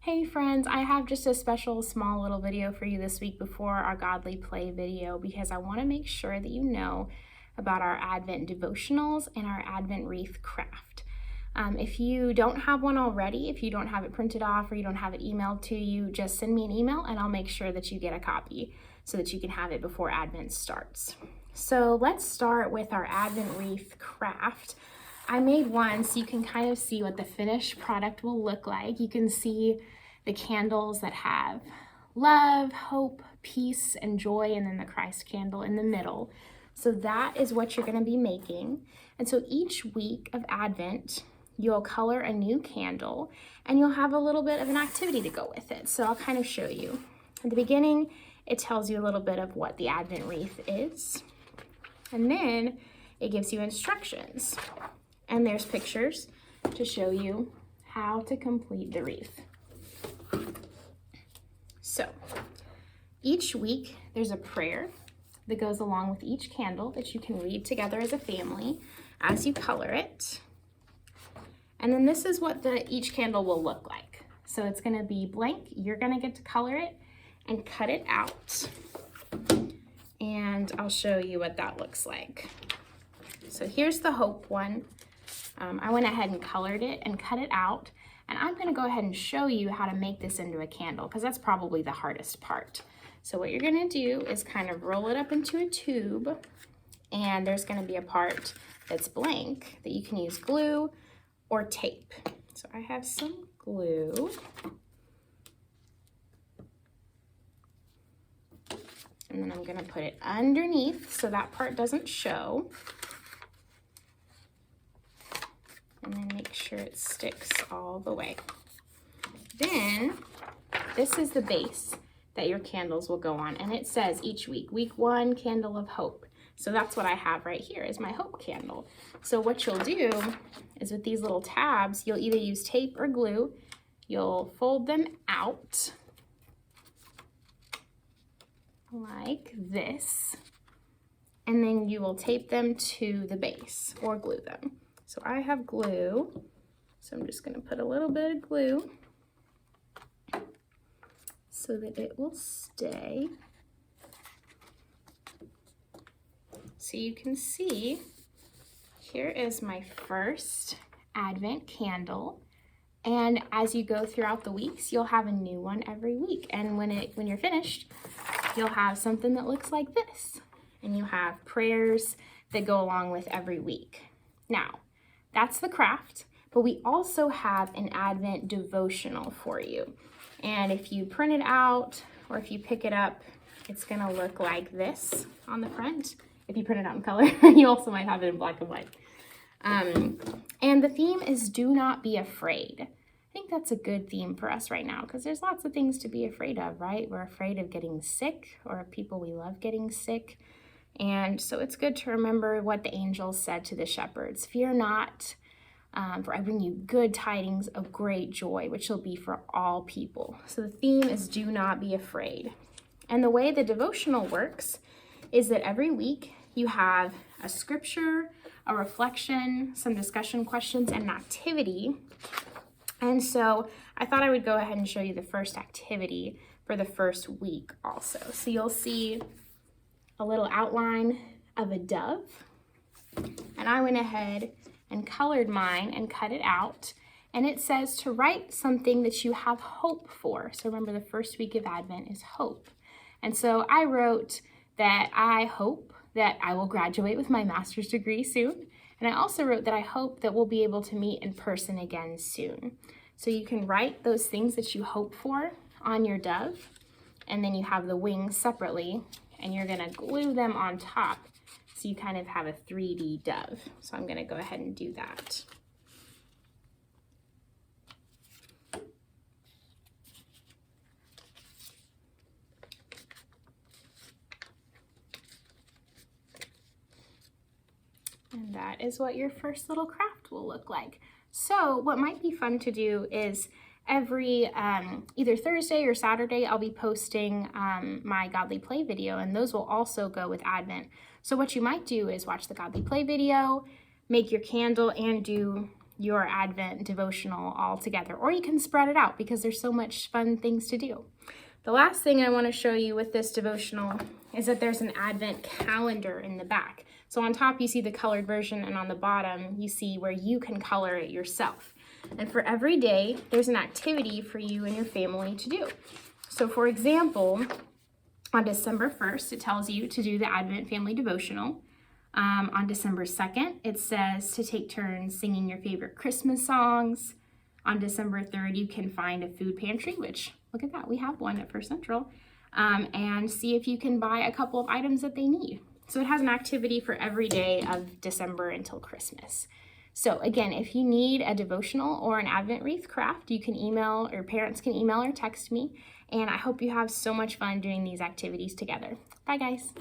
Hey friends, I have just a special small little video for you this week before our Godly Play video because I want to make sure that you know about our Advent devotionals and our Advent wreath craft. If you don't have one already, if you don't have it printed off or you don't have it emailed to you, just send me an email and I'll make sure that you get a copy so that you can have it before Advent starts. So let's start with our Advent wreath craft. I made one so you can kind of see what the finished product will look like. You can see the candles that have love, hope, peace, and joy, and then the Christ candle in the middle. So that is what you're going to be making. And so each week of Advent, you'll color a new candle and you'll have a little bit of an activity to go with it. So I'll kind of show you. At the beginning, it tells you a little bit of what the Advent wreath is. And then it gives you instructions. And there's pictures to show you how to complete the wreath. So each week there's a prayer that goes along with each candle that you can read together as a family as you color it. And then this is what each candle will look like. So it's going to be blank. You're going to get to color it and cut it out. And I'll show you what that looks like. So here's the hope one. I went ahead and colored it and cut it out. And I'm going to go ahead and show you how to make this into a candle because that's probably the hardest part. So what you're going to do is kind of roll it up into a tube, and there's going to be a part that's blank that you can use glue or tape. So I have some glue. And then I'm going to put it underneath so that part doesn't show. And then make sure it sticks all the way. Then this is the base that your candles will go on. And it says each week, week 1, candle of hope. So that's what I have right here is my hope candle. So what you'll do is with these little tabs, you'll either use tape or glue. You'll fold them out like this. And then you will tape them to the base or glue them. So I have glue, so I'm just going to put a little bit of glue so that it will stay. So you can see, here is my first Advent candle. And as you go throughout the weeks, you'll have a new one every week. And when you're finished, you'll have something that looks like this. And you have prayers that go along with every week. Now, that's the craft, but we also have an Advent devotional for you. And if you print it out or if you pick it up, it's going to look like this on the front. If you print it out in color, you also might have it in black and white. And the theme is do not be afraid. I think that's a good theme for us right now because there's lots of things to be afraid of, right? We're afraid of getting sick or of people we love getting sick. And so it's good to remember what the angels said to the shepherds. Fear not, for I bring you good tidings of great joy, which will be for all people. So the theme is do not be afraid. And the way the devotional works is that every week you have a scripture, a reflection, some discussion questions, and an activity. And so I thought I would go ahead and show you the first activity for the first week also. So you'll see a little outline of a dove, and I went ahead and colored mine and cut it out, and it says to write something that you have hope for. So remember, the first week of Advent is hope, and so I wrote that I hope that I will graduate with my master's degree soon, and I also wrote that I hope that we'll be able to meet in person again soon. So you can write those things that you hope for on your dove, and then you have the wings separately, and you're going to glue them on top so you kind of have a 3D dove. So I'm going to go ahead and do that. And that is what your first little craft will look like. So what might be fun to do is every either Thursday or Saturday, I'll be posting my Godly Play video, and those will also go with Advent. So what you might do is watch the Godly Play video, make your candle, and do your Advent devotional all together, or you can spread it out because there's so much fun things to do. The last thing I want to show you with this devotional is that there's an Advent calendar in the back. So on top you see the colored version, and on the bottom you see where you can color it yourself. And for every day, there's an activity for you and your family to do. So for example, on December 1st, it tells you to do the Advent Family Devotional. On December 2nd, it says to take turns singing your favorite Christmas songs. On December 3rd, you can find a food pantry, which, look at that, we have one at First Central, and see if you can buy a couple of items that they need. So it has an activity for every day of December until Christmas. So again, if you need a devotional or an Advent wreath craft, you can email, or parents can email or text me. And I hope you have so much fun doing these activities together. Bye, guys.